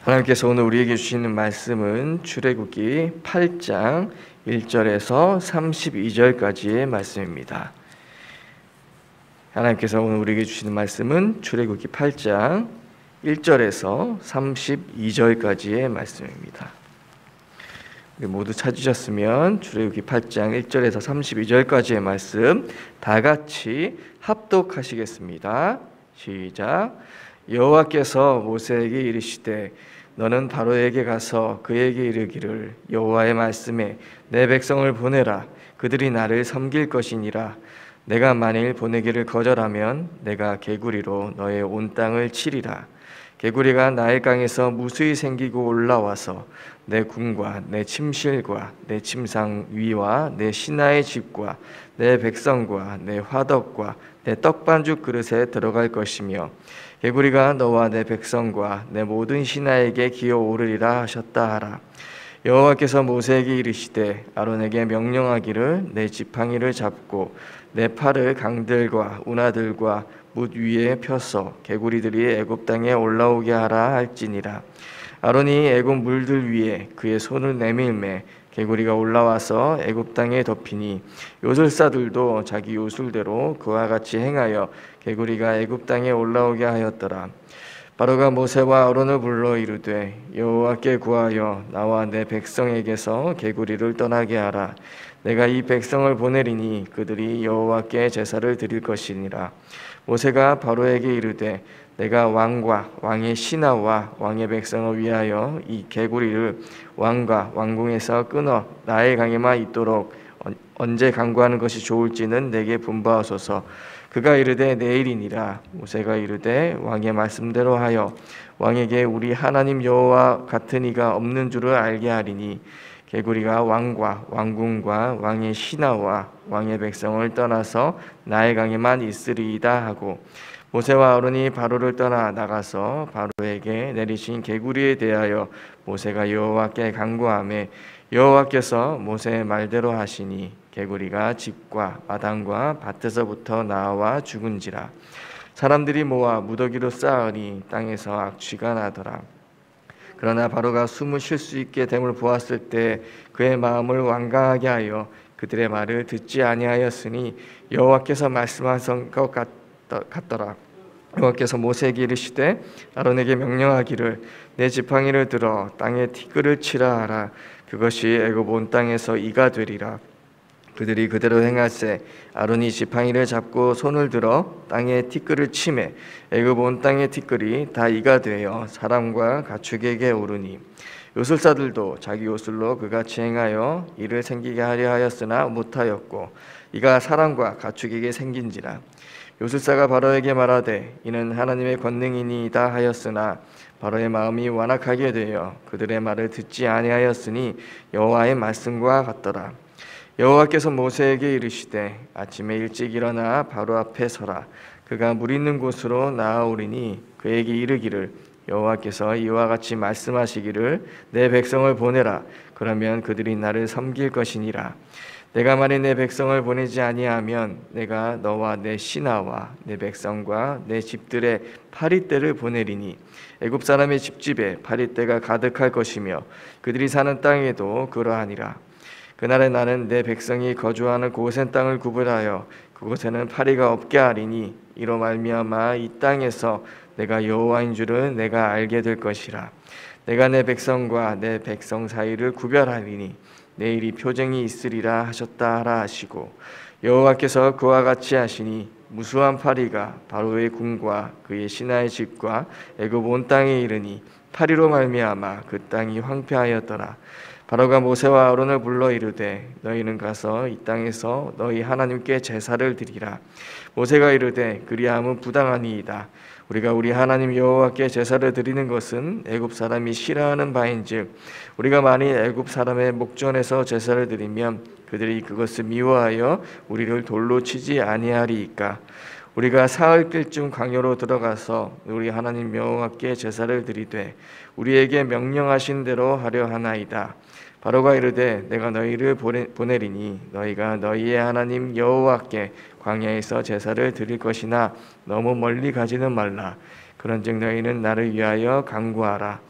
하나님께서 오늘 우리에게 주시는 말씀은 출애굽기 8장 1절에서 32절까지의 말씀입니다. 하나님께서 오늘 우리에게 주시는 말씀은 출애굽기 8장 1절에서 32절까지의 말씀입니다. 우리 모두 찾으셨으면 출애굽기 8장 1절에서 32절까지의 말씀 다 같이 합독하시겠습니다. 시작. 여호와께서 모세에게 이르시되 너는 바로에게 가서 그에게 이르기를 여호와의 말씀에 내 백성을 보내라. 그들이 나를 섬길 것이니라. 내가 만일 보내기를 거절하면 내가 개구리로 너의 온 땅을 치리라. 개구리가 나일강에서 무수히 생기고 올라와서 내 궁과 내 침실과 내 침상 위와 내 신하의 집과 내 백성과 내 화덕과 내 떡반죽 그릇에 들어갈 것이며 개구리가 너와 내 백성과 내 모든 신하에게 기어오르리라 하셨다 하라. 여호와께서 모세에게 이르시되 아론에게 명령하기를 내 지팡이를 잡고 내 팔을 강들과 운하들과 뭇 위에 펴서 개구리들이 애굽 땅에 올라오게 하라 할지니라. 아론이 애굽 물들 위에 그의 손을 내밀매 개구리가 올라와서 애굽 땅에 덮이니 요술사들도 자기 요술대로 그와 같이 행하여 개구리가 애굽 땅에 올라오게 하였더라. 바로가 모세와 아론을 불러 이르되 여호와께 구하여 나와 내 백성에게서 개구리를 떠나게 하라. 내가 이 백성을 보내리니 그들이 여호와께 제사를 드릴 것이니라. 모세가 바로에게 이르되 내가 왕과 왕의 신하와 왕의 백성을 위하여 이 개구리를 왕과 왕궁에서 끊어 나일강에만 있도록 언제 강구하는 것이 좋을지는 내게 분부하소서. 그가 이르되 내일이니라. 모세가 이르되 왕의 말씀대로 하여 왕에게 우리 하나님 여호와 같은 이가 없는 줄을 알게 하리니 개구리가 왕과 왕궁과 왕의 신하와 왕의 백성을 떠나서 나일강에만 있으리이다 하고 모세와 아론이 바로를 떠나 나가서 바로에게 내리신 개구리에 대하여 모세가 여호와께 간구하매 여호와께서 모세의 말대로 하시니 개구리가 집과 마당과 밭에서부터 나와 죽은지라. 사람들이 모아 무더기로 쌓으니 땅에서 악취가 나더라. 그러나 바로가 숨을 쉴 수 있게 됨을 보았을 때 그의 마음을 완강하게 하여 그들의 말을 듣지 아니하였으니 여호와께서 말씀하신 것 같더라. 여호와께서 모세에게 이르시되 아론에게 명령하기를 내 지팡이를 들어 땅에 티끌을 치라 하라. 그것이 애굽 온 땅에서 이가 되리라. 그들이 그대로 행하세 아론이 지팡이를 잡고 손을 들어 땅에 티끌을 치매 애굽 온 땅의 티끌이 다 이가 되어 사람과 가축에게 오르니 요술사들도 자기 요술로 그같이 행하여 이를 생기게 하려 하였으나 못하였고 이가 사람과 가축에게 생긴지라. 요술사가 바로에게 말하되 이는 하나님의 권능이니이다 하였으나 바로의 마음이 완악하게 되어 그들의 말을 듣지 아니하였으니 여호와의 말씀과 같더라. 여호와께서 모세에게 이르시되 아침에 일찍 일어나 바로 앞에 서라. 그가 물 있는 곳으로 나아오리니 그에게 이르기를 여호와께서 이와 같이 말씀하시기를 내 백성을 보내라. 그러면 그들이 나를 섬길 것이니라. 내가 만일 내 백성을 보내지 아니하면 내가 너와 내 신하와 내 백성과 내 집들의 파리떼를 보내리니 애굽 사람의 집집에 파리떼가 가득할 것이며 그들이 사는 땅에도 그러하니라. 그날에 나는 내 백성이 거주하는 고센 땅을 구분하여 그곳에는 파리가 없게 하리니 이로 말미암아 이 땅에서 내가 여호와인 줄을 내가 알게 될 것이라. 내가 내 백성과 내 백성 사이를 구별하리니 내일이 표징이 있으리라 하셨다 하라 하시고 여호와께서 그와 같이 하시니 무수한 파리가 바로의 궁과 그의 신하의 집과 애굽 온 땅에 이르니 파리로 말미암아 그 땅이 황폐하였더라. 바로가 모세와 아론을 불러 이르되 너희는 가서 이 땅에서 너희 하나님께 제사를 드리라. 모세가 이르되 그리함은 부당하니이다. 우리가 우리 하나님 여호와께 제사를 드리는 것은 애굽 사람이 싫어하는 바인즉 우리가 만일 애굽 사람의 목전에서 제사를 드리면 그들이 그것을 미워하여 우리를 돌로 치지 아니하리이까. 우리가 사흘길쯤 광야로 들어가서 우리 하나님 여호와께 제사를 드리되 우리에게 명령하신 대로 하려 하나이다. 바로가 이르되 내가 너희를 보내리니 너희가 너희의 하나님 여호와께 광야에서 제사를 드릴 것이나 너무 멀리 가지는 말라. 그런즉 너희는 나를 위하여 간구하라.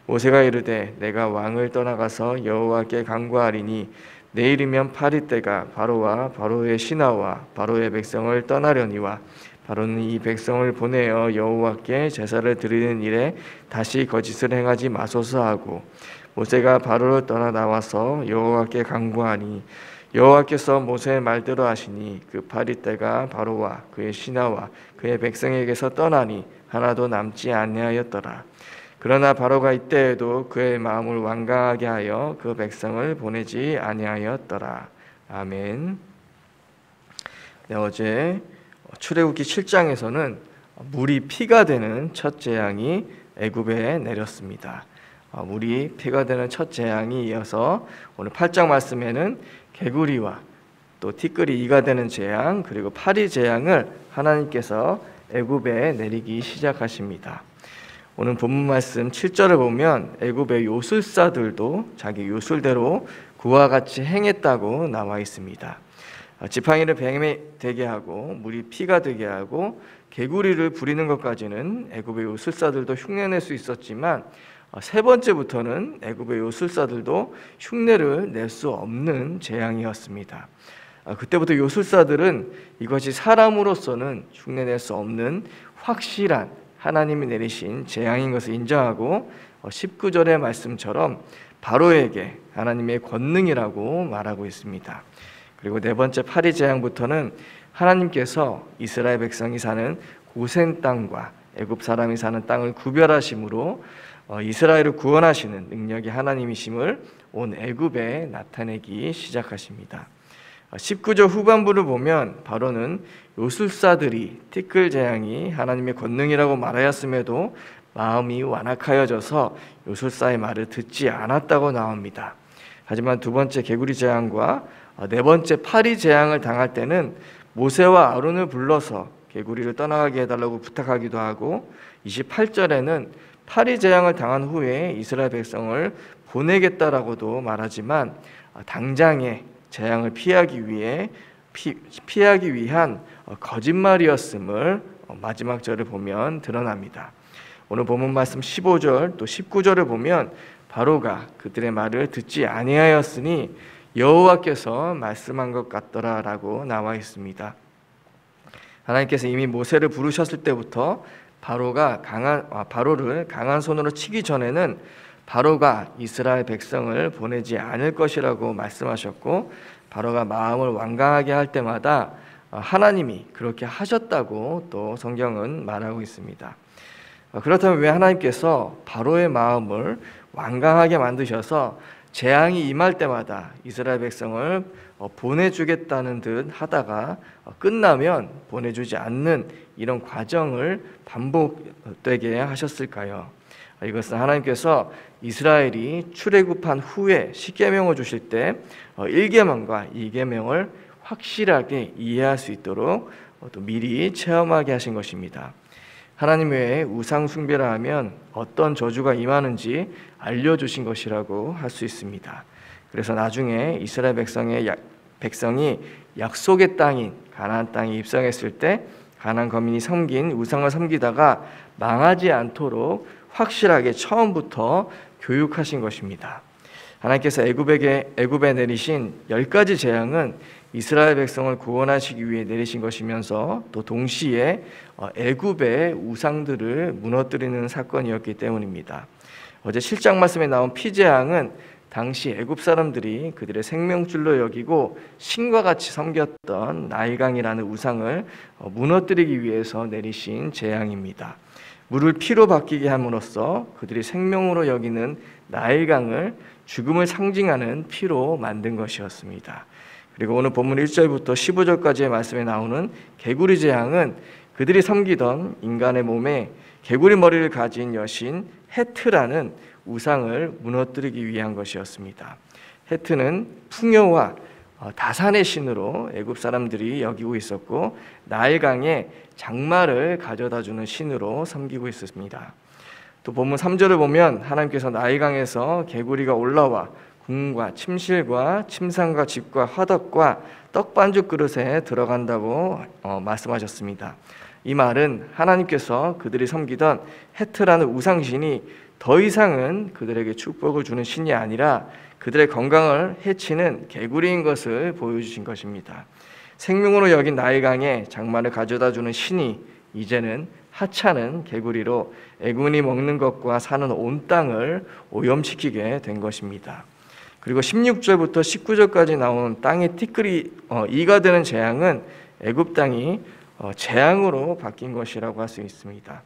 모세가 이르되 내가 왕을 떠나가서 여호와께 간구하리니 내일이면 파리 때가 바로와 바로의 신하와 바로의 백성을 떠나려니와 바로는 이 백성을 보내어 여호와께 제사를 드리는 일에 다시 거짓을 행하지 마소서 하고 모세가 바로를 떠나 나와서 여호와께 간구하니 여호와께서 모세의 말대로 하시니 그 파리 때가 바로와 그의 신하와 그의 백성에게서 떠나니 하나도 남지 아니하였더라. 그러나 바로가 이때에도 그의 마음을 완강하게 하여 그 백성을 보내지 아니하였더라. 아멘. 네, 어제 출애굽기 7장에서는 물이 피가 되는 첫 재앙이 애굽에 내렸습니다. 물이 피가 되는 첫 재앙이 이어서 오늘 8장 말씀에는 개구리와 또 티끌이 이가 되는 재앙, 그리고 파리 재앙을 하나님께서 애굽에 내리기 시작하십니다. 오늘 본문 말씀 7절을 보면 애굽의 요술사들도 자기 요술대로 그와 같이 행했다고 나와 있습니다. 지팡이를 뱀이 되게 하고 물이 피가 되게 하고 개구리를 부리는 것까지는 애굽의 요술사들도 흉내낼 수 있었지만 세 번째부터는 애굽의 요술사들도 흉내를 낼 수 없는 재앙이었습니다. 그때부터 요술사들은 이것이 사람으로서는 흉내낼 수 없는 확실한 하나님이 내리신 재앙인 것을 인정하고 19절의 말씀처럼 바로에게 하나님의 권능이라고 말하고 있습니다. 그리고 네 번째 파리 재앙부터는 하나님께서 이스라엘 백성이 사는 고센 땅과 애굽 사람이 사는 땅을 구별하심으로 이스라엘을 구원하시는 능력이 하나님이심을 온 애굽에 나타내기 시작하십니다. 19절 후반부를 보면 바로는 요술사들이 티끌 재앙이 하나님의 권능이라고 말하였음에도 마음이 완악하여져서 요술사의 말을 듣지 않았다고 나옵니다. 하지만 두 번째 개구리 재앙과 네 번째 파리 재앙을 당할 때는 모세와 아론을 불러서 개구리를 떠나가게 해달라고 부탁하기도 하고 28절에는 파리 재앙을 당한 후에 이스라엘 백성을 보내겠다라고도 말하지만 당장에 재앙을 피하기 위한 거짓말이었음을 마지막 절을 보면 드러납니다. 오늘 본문 말씀 15절 또 19절을 보면 바로가 그들의 말을 듣지 아니하였으니 여호와께서 말씀한 것 같더라라고 나와 있습니다. 하나님께서 이미 모세를 부르셨을 때부터 바로를 강한 손으로 치기 전에는 바로가 이스라엘 백성을 보내지 않을 것이라고 말씀하셨고 바로가 마음을 완강하게 할 때마다 하나님이 그렇게 하셨다고 또 성경은 말하고 있습니다. 그렇다면 왜 하나님께서 바로의 마음을 완강하게 만드셔서 재앙이 임할 때마다 이스라엘 백성을 보내주겠다는 듯 하다가 끝나면 보내주지 않는 이런 과정을 반복되게 하셨을까요? 이것은 하나님께서 이스라엘이 출애굽한 후에 십계명을 주실 때 1계명과 2계명을 확실하게 이해할 수 있도록 또 미리 체험하게 하신 것입니다. 하나님 외에 우상 숭배를 하면 어떤 저주가 임하는지 알려주신 것이라고 할 수 있습니다. 그래서 나중에 이스라엘 백성이 약속의 땅인 가나안 땅에 입성했을 때 가나안 거민이 섬긴 우상을 섬기다가 망하지 않도록 확실하게 처음부터 교육하신 것입니다. 하나님께서 애굽에 내리신 10가지 재앙은 이스라엘 백성을 구원하시기 위해 내리신 것이면서 또 동시에 애굽의 우상들을 무너뜨리는 사건이었기 때문입니다. 어제 7장 말씀에 나온 피재앙은 당시 애굽 사람들이 그들의 생명줄로 여기고 신과 같이 섬겼던 나일강이라는 우상을 무너뜨리기 위해서 내리신 재앙입니다. 물을 피로 바뀌게 함으로써 그들이 생명으로 여기는 나일강을 죽음을 상징하는 피로 만든 것이었습니다. 그리고 오늘 본문 1절부터 15절까지의 말씀에 나오는 개구리 재앙은 그들이 섬기던 인간의 몸에 개구리 머리를 가진 여신 헤트라는 우상을 무너뜨리기 위한 것이었습니다. 헤트는 풍요와 다산의 신으로 애굽 사람들이 여기고 있었고 나일강에 장마를 가져다주는 신으로 섬기고 있었습니다. 또 본문 3절을 보면 하나님께서 나일강에서 개구리가 올라와 궁과 침실과 침상과 집과 화덕과 떡반죽 그릇에 들어간다고 말씀하셨습니다. 이 말은 하나님께서 그들이 섬기던 헤트라는 우상신이 더 이상은 그들에게 축복을 주는 신이 아니라 그들의 건강을 해치는 개구리인 것을 보여주신 것입니다. 생명으로 여긴 나일강에 장마를 가져다 주는 신이 이제는 하찮은 개구리로 애굽인이 먹는 것과 사는 온 땅을 오염시키게 된 것입니다. 그리고 16절부터 19절까지 나온 땅의 티끌이 이가 되는 재앙은 애굽 땅이 재앙으로 바뀐 것이라고 할 수 있습니다.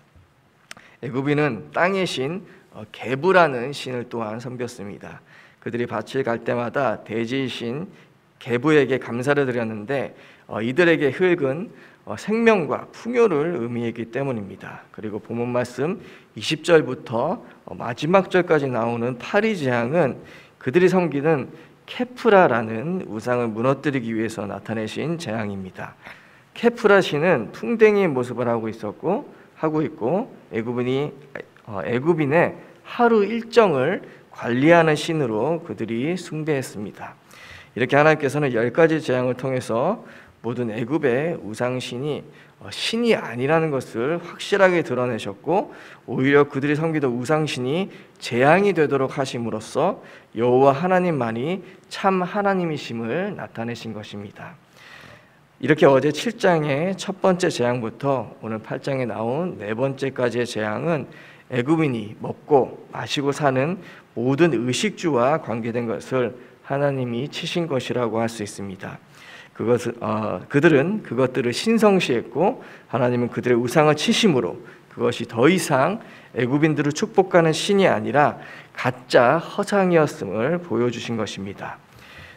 애굽인은 땅의 신 게부라는 신을 또한 섬겼습니다. 그들이 밭을 갈 때마다 대지의 신 게부에게 감사를 드렸는데 이들에게 흙은 생명과 풍요를 의미했기 때문입니다. 그리고 본문 말씀 20절부터 마지막 절까지 나오는 파리 재앙은 그들이 섬기는 케프라라는 우상을 무너뜨리기 위해서 나타내신 재앙입니다. 케프라 신은 풍뎅이의 모습을 하고 있고 애굽인의 하루 일정을 관리하는 신으로 그들이 숭배했습니다. 이렇게 하나님께서는 10가지 재앙을 통해서 모든 애굽의 우상신이 신이 아니라는 것을 확실하게 드러내셨고, 오히려 그들이 섬기던 우상신이 재앙이 되도록 하심으로써 여호와 하나님만이 참 하나님이심을 나타내신 것입니다. 이렇게 어제 7장의 첫 번째 재앙부터 오늘 8장에 나온 네 번째까지의 재앙은 애굽인이 먹고 마시고 사는 모든 의식주와 관계된 것을 하나님이 치신 것이라고 할 수 있습니다. 그들은 그것들을 신성시했고 하나님은 그들의 우상을 치심으로 그것이 더 이상 애굽인들을 축복하는 신이 아니라 가짜 허상이었음을 보여주신 것입니다.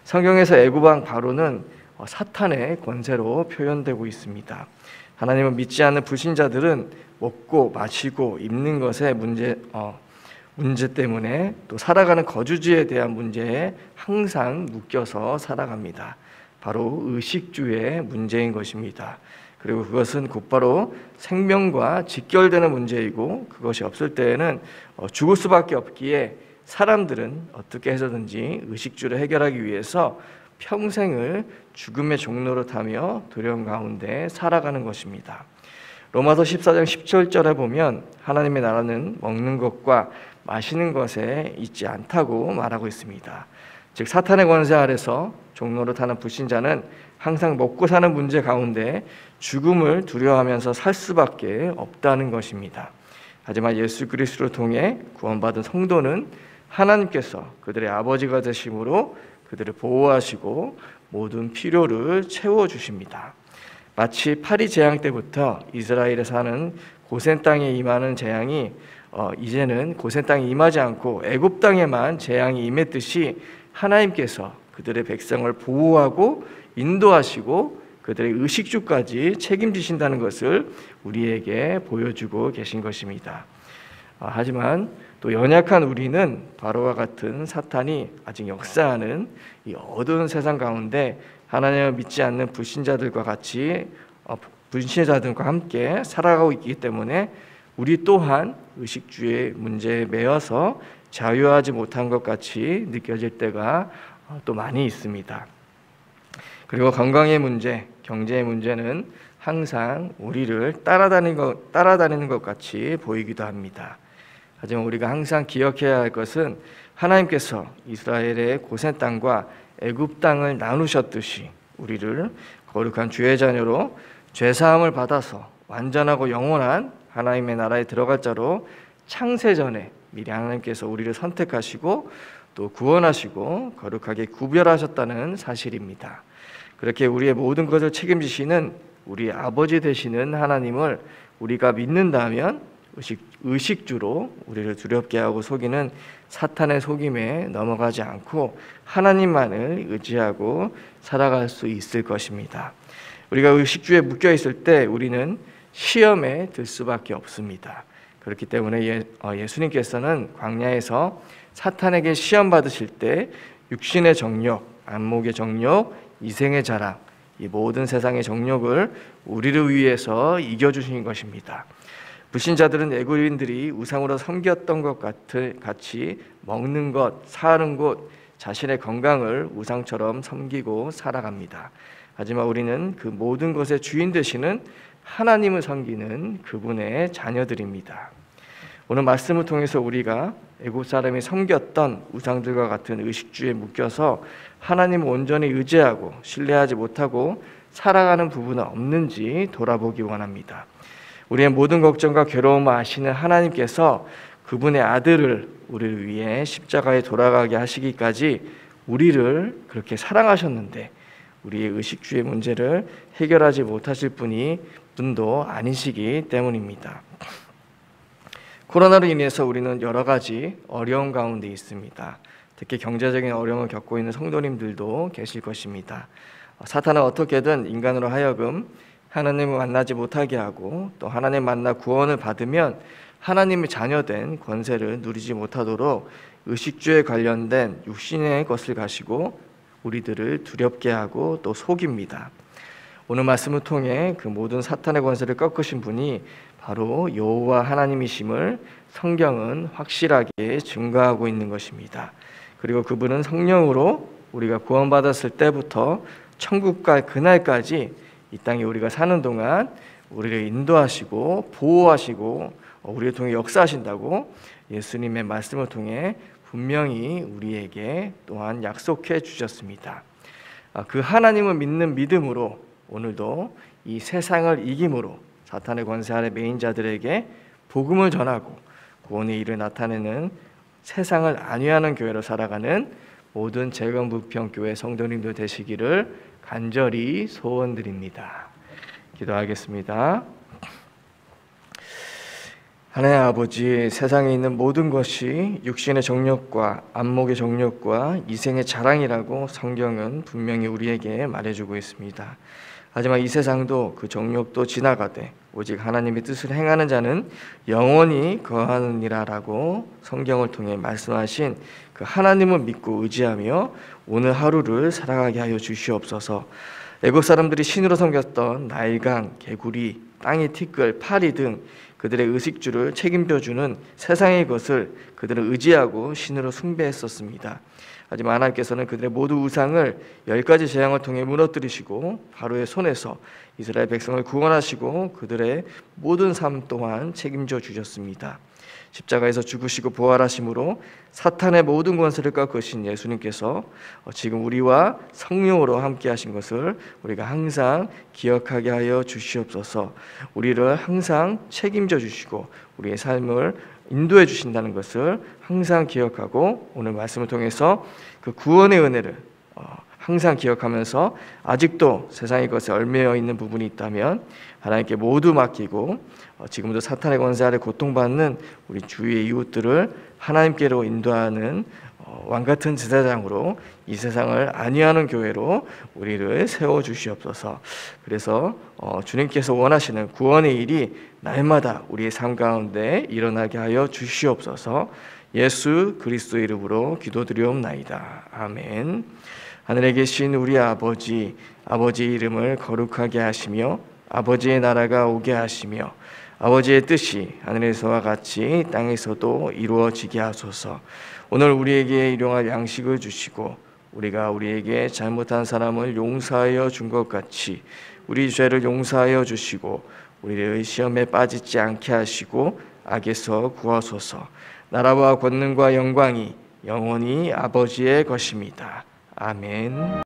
성경에서 애굽 왕 바로는 사탄의 권세로 표현되고 있습니다. 하나님을 믿지 않는 불신자들은 먹고 마시고 입는 것의 문제 때문에 또 살아가는 거주지에 대한 문제에 항상 묶여서 살아갑니다. 바로 의식주의 문제인 것입니다. 그리고 그것은 곧바로 생명과 직결되는 문제이고, 그것이 없을 때에는 죽을 수밖에 없기에 사람들은 어떻게 해서든지 의식주를 해결하기 위해서 평생을 죽음의 종로로 타며 두려움 가운데 살아가는 것입니다. 로마서 14장 17절에 보면 하나님의 나라는 먹는 것과 마시는 것에 있지 않다고 말하고 있습니다. 즉 사탄의 권세 아래서 종로로 타는 불신자는 항상 먹고 사는 문제 가운데 죽음을 두려워하면서 살 수밖에 없다는 것입니다. 하지만 예수 그리스도를 통해 구원받은 성도는 하나님께서 그들의 아버지가 되심으로 그들을 보호하시고 모든 필요를 채워주십니다. 마치 파리 재앙 때부터 이스라엘에 사는 고센 땅에 임하는 재앙이 이제는 고센 땅에 임하지 않고 애굽 땅에만 재앙이 임했듯이 하나님께서 그들의 백성을 보호하고 인도하시고 그들의 의식주까지 책임지신다는 것을 우리에게 보여주고 계신 것입니다. 하지만 또 연약한 우리는 바로와 같은 사탄이 아직 역사하는 이 어두운 세상 가운데 하나님을 믿지 않는 불신자들과 함께 살아가고 있기 때문에 우리 또한 의식주의 문제에 매여서 자유하지 못한 것 같이 느껴질 때가 또 많이 있습니다. 그리고 건강의 문제, 경제의 문제는 항상 우리를 따라다니는 것 같이 보이기도 합니다. 하지만 우리가 항상 기억해야 할 것은 하나님께서 이스라엘의 고센 땅과 애굽 땅을 나누셨듯이 우리를 거룩한 주의 자녀로 죄사함을 받아서 완전하고 영원한 하나님의 나라에 들어갈 자로 창세전에 미리 하나님께서 우리를 선택하시고 또 구원하시고 거룩하게 구별하셨다는 사실입니다. 그렇게 우리의 모든 것을 책임지시는 우리 아버지 되시는 하나님을 우리가 믿는다면 의식주로 우리를 두렵게 하고 속이는 사탄의 속임에 넘어가지 않고 하나님만을 의지하고 살아갈 수 있을 것입니다. 우리가 의식주에 묶여 있을 때 우리는 시험에 들 수밖에 없습니다. 그렇기 때문에 예수님께서는 광야에서 사탄에게 시험 받으실 때 육신의 정욕, 안목의 정욕, 이생의 자랑, 이 모든 세상의 정욕을 우리를 위해서 이겨주신 것입니다. 불신자들은 애굽인들이 우상으로 섬겼던 것 같이 먹는 것, 사는 곳, 자신의 건강을 우상처럼 섬기고 살아갑니다. 하지만 우리는 그 모든 것의 주인 되시는 하나님을 섬기는 그분의 자녀들입니다. 오늘 말씀을 통해서 우리가 애굽 사람이 섬겼던 우상들과 같은 의식주에 묶여서 하나님을 온전히 의지하고 신뢰하지 못하고 살아가는 부분은 없는지 돌아보기 원합니다. 우리의 모든 걱정과 괴로움을 아시는 하나님께서 그분의 아들을 우리를 위해 십자가에 돌아가게 하시기까지 우리를 그렇게 사랑하셨는데 우리의 의식주의 문제를 해결하지 못하실 분도 아니시기 때문입니다. 코로나로 인해서 우리는 여러 가지 어려운 가운데 있습니다. 특히 경제적인 어려움을 겪고 있는 성도님들도 계실 것입니다. 사탄은 어떻게든 인간으로 하여금 하나님을 만나지 못하게 하고 또 하나님 만나 구원을 받으면 하나님의 자녀된 권세를 누리지 못하도록 의식주에 관련된 육신의 것을 가지고 우리들을 두렵게 하고 또 속입니다. 오늘 말씀을 통해 그 모든 사탄의 권세를 꺾으신 분이 바로 여호와 하나님이심을 성경은 확실하게 증거하고 있는 것입니다. 그리고 그분은 성령으로 우리가 구원받았을 때부터 천국 갈 그날까지 이 땅에 우리가 사는 동안 우리를 인도하시고 보호하시고 우리를 통해 역사하신다고 예수님의 말씀을 통해 분명히 우리에게 또한 약속해 주셨습니다. 그 하나님을 믿는 믿음으로 오늘도 이 세상을 이김으로 사탄의 권세 아래 매인 자들에게 복음을 전하고 구원의 일을 나타내는 세상을 안위하는 교회로 살아가는 모든 재건부평교회 성도님들 되시기를 간절히 소원드립니다. 기도하겠습니다. 하나님 아버지, 세상에 있는 모든 것이 육신의 정욕과 안목의 정욕과 이생의 자랑이라고 성경은 분명히 우리에게 말해주고 있습니다. 하지만 이 세상도 그 정욕도 지나가되 오직 하나님의 뜻을 행하는 자는 영원히 거하느니라라고 성경을 통해 말씀하신 그 하나님을 믿고 의지하며 오늘 하루를 살아가게 하여 주시옵소서. 애굽 사람들이 신으로 섬겼던 나일강, 개구리, 땅의 티끌, 파리 등 그들의 의식주를 책임져주는 세상의 것을 그들은 의지하고 신으로 숭배했었습니다. 하지만 하나님께서는 그들의 모두 우상을 10가지 재앙을 통해 무너뜨리시고 바로의 손에서 이스라엘 백성을 구원하시고 그들의 모든 삶 또한 책임져 주셨습니다. 십자가에서 죽으시고 부활하심으로 사탄의 모든 권세를 꺾으신 예수님께서 지금 우리와 성령으로 함께 하신 것을 우리가 항상 기억하게 하여 주시옵소서. 우리를 항상 책임져 주시고 우리의 삶을 인도해 주신다는 것을 항상 기억하고 오늘 말씀을 통해서 그 구원의 은혜를 항상 기억하면서 아직도 세상의 것에 얽매여 있는 부분이 있다면 하나님께 모두 맡기고 지금도 사탄의 권세 아래 고통받는 우리 주위의 이웃들을 하나님께로 인도하는 왕같은 제사장으로 이 세상을 안위하는 교회로 우리를 세워주시옵소서. 그래서 주님께서 원하시는 구원의 일이 날마다 우리의 삶 가운데 일어나게 하여 주시옵소서. 예수 그리스도 이름으로 기도드리옵나이다. 아멘. 하늘에 계신 우리 아버지, 아버지의 이름을 거룩하게 하시며 아버지의 나라가 오게 하시며 아버지의 뜻이 하늘에서와 같이 땅에서도 이루어지게 하소서. 오늘 우리에게 일용할 양식을 주시고 우리가 우리에게 잘못한 사람을 용서하여 준 것 같이 우리 죄를 용서하여 주시고 우리를 시험에 빠지지 않게 하시고 악에서 구하소서. 나라와 권능과 영광이 영원히 아버지의 것입니다. 아멘.